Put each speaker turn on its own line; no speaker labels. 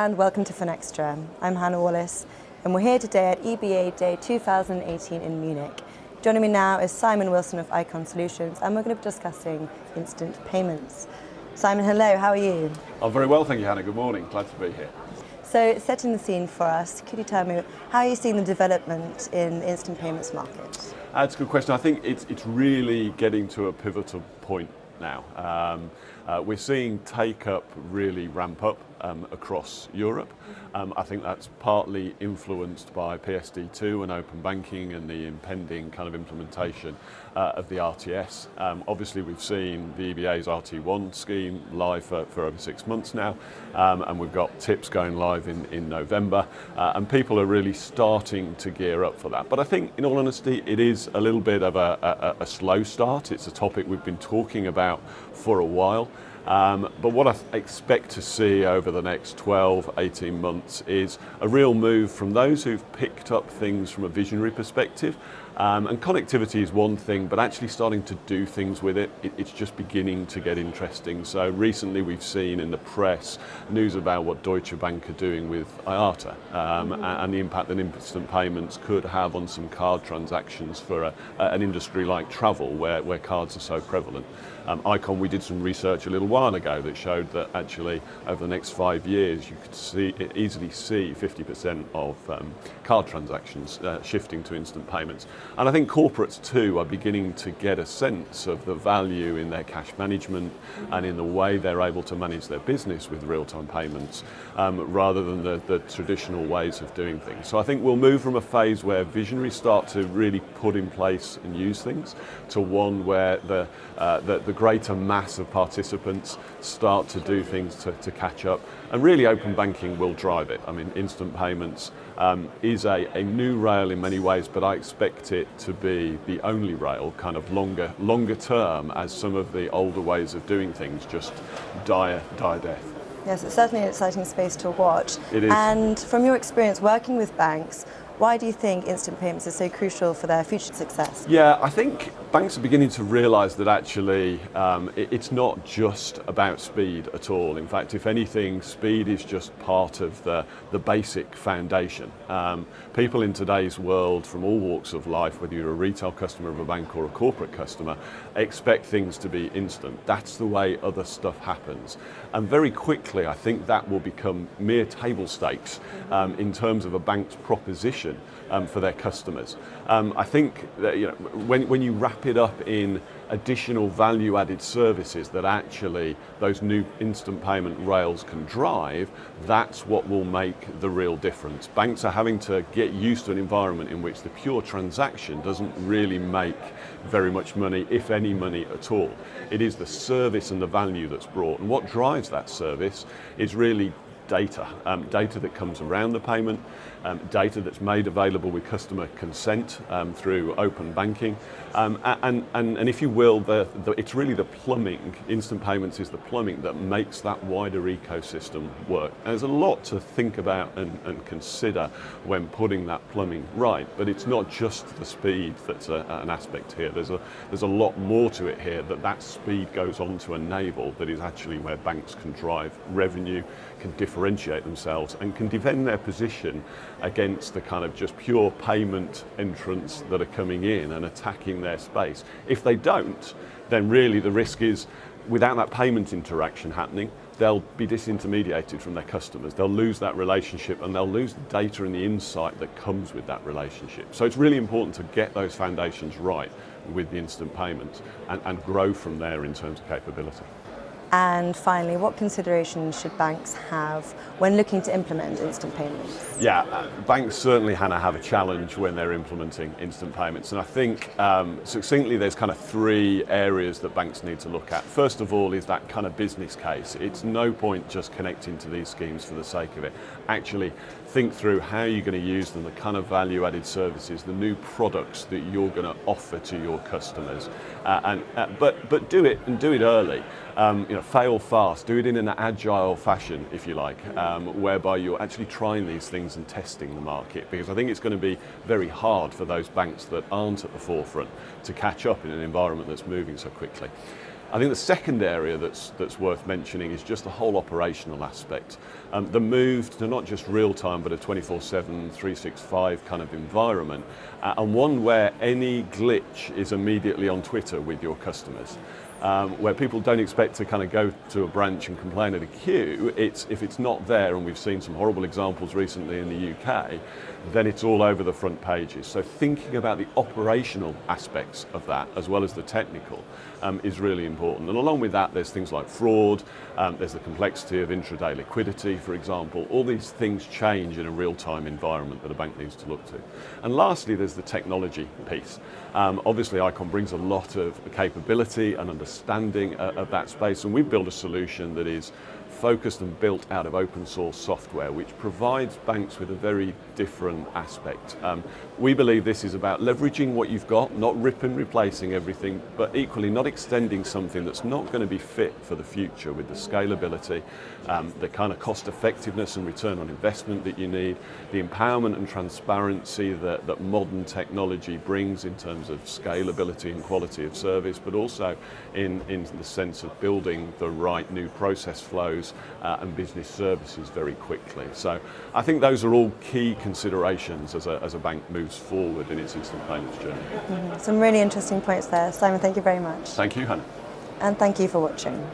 and welcome to Finextra. I'm Hannah Wallace and we're here today at EBAday 2018 in Munich. Joining me now is Simon Wilson of Icon Solutions and we're going to be discussing instant payments. Simon, hello, how are you?
I'm very well, thank you, Hannah. Good morning, glad to be here.
So, setting the scene for us, could you tell me how are you seeing the development in the instant payments market?
That's a good question. I think it's really getting to a pivotal point now. We're seeing take-up really ramp up across Europe. I think that's partly influenced by PSD2 and open banking and the impending kind of implementation of the RTS. Obviously we've seen the EBA's RT1 scheme live for over 6 months now, and we've got TIPS going live in November, and people are really starting to gear up for that. But I think, in all honesty, it is a little bit of a slow start. It's a topic we've been talking about for a while. But what I expect to see over the next 12, 18 months is a real move from those who've picked up things from a visionary perspective. And connectivity is one thing, but actually starting to do things with it, it's just beginning to get interesting. So recently we've seen in the press news about what Deutsche Bank are doing with IATA and the impact that instant payments could have on some card transactions for an industry like travel where cards are so prevalent. Icon, we did some research a little while ago that showed that actually over the next 5 years you could easily see 50% of card transactions shifting to instant payments. And I think corporates too are beginning to get a sense of the value in their cash management and in the way they're able to manage their business with real-time payments rather than the traditional ways of doing things. So I think we'll move from a phase where visionaries start to really put in place and use things to one where the greater mass of participants start to do things to catch up, and really open banking will drive it. I mean, instant payments is a new rail in many ways, but I expect it to be the only rail kind of longer term as some of the older ways of doing things just die a death.
Yes, it's certainly an exciting space to watch.
It is.
And from your experience working with banks, why do you think instant payments is so crucial for their future success?
Yeah, I think banks are beginning to realise that actually it's not just about speed at all. In fact, if anything, speed is just part of the basic foundation. People in today's world from all walks of life, whether you're a retail customer of a bank or a corporate customer, expect things to be instant. That's the way other stuff happens. And very quickly, I think that will become mere table stakes in terms of a bank's proposition for their customers. I think that, when you wrap it up in additional value-added services that actually those new instant payment rails can drive, that's what will make the real difference. Banks are having to get used to an environment in which the pure transaction doesn't really make very much money, if any money at all. It is the service and the value that's brought, and what drives that service is really data that comes around the payment, data that's made available with customer consent through open banking, and if you will, it's really the plumbing. Instant payments is the plumbing that makes that wider ecosystem work. And there's a lot to think about and consider when putting that plumbing right, but it's not just the speed that's an aspect here. There's a lot more to it here that speed goes on to enable, that is actually where banks can drive revenue, can differentiate themselves and can defend their position against the kind of just pure payment entrants that are coming in and attacking their space. If they don't, then really the risk is, without that payment interaction happening, they'll be disintermediated from their customers. They'll lose that relationship and they'll lose the data and the insight that comes with that relationship. So it's really important to get those foundations right with the instant payments and grow from there in terms of capability.
And finally, what considerations should banks have when looking to implement instant payments?
Yeah, banks certainly, Hannah, have a challenge when they're implementing instant payments. And I think succinctly there's kind of 3 areas that banks need to look at. First of all is that kind of business case. It's no point just connecting to these schemes for the sake of it. Actually think through how you're going to use them, the kind of value-added services, the new products that you're going to offer to your customers. But do it, and do it early. Fail fast, do it in an agile fashion, if you like, whereby you're actually trying these things and testing the market, because I think it's going to be very hard for those banks that aren't at the forefront to catch up in an environment that's moving so quickly. I think the second area that's worth mentioning is just the whole operational aspect. The move to not just real time but a 24/7, 365 kind of environment, and one where any glitch is immediately on Twitter with your customers. Where people don't expect to kind of go to a branch and complain at a queue, if it's not there, and we've seen some horrible examples recently in the UK, then it's all over the front pages. So thinking about the operational aspects of that as well as the technical is really important. And along with that, there's things like fraud, there's the complexity of intraday liquidity, for example. All these things change in a real-time environment that a bank needs to look to. And lastly, there's the technology piece. Obviously, Icon brings a lot of capability and understanding of that space, and we've built a solution that is focused and built out of open source software, which provides banks with a very different aspect. We believe this is about leveraging what you've got, not rip and replacing everything, but equally not extending something that's not going to be fit for the future with the scalability, the kind of cost effectiveness and return on investment that you need, the empowerment and transparency that modern technology brings in terms of scalability and quality of service, but also in the sense of building the right new process flows and business services very quickly. So I think those are all key considerations as a bank moves forward in its instant payments journey.
Some really interesting points there. Simon, thank you very much.
Thank you, Hannah.
And thank you for watching.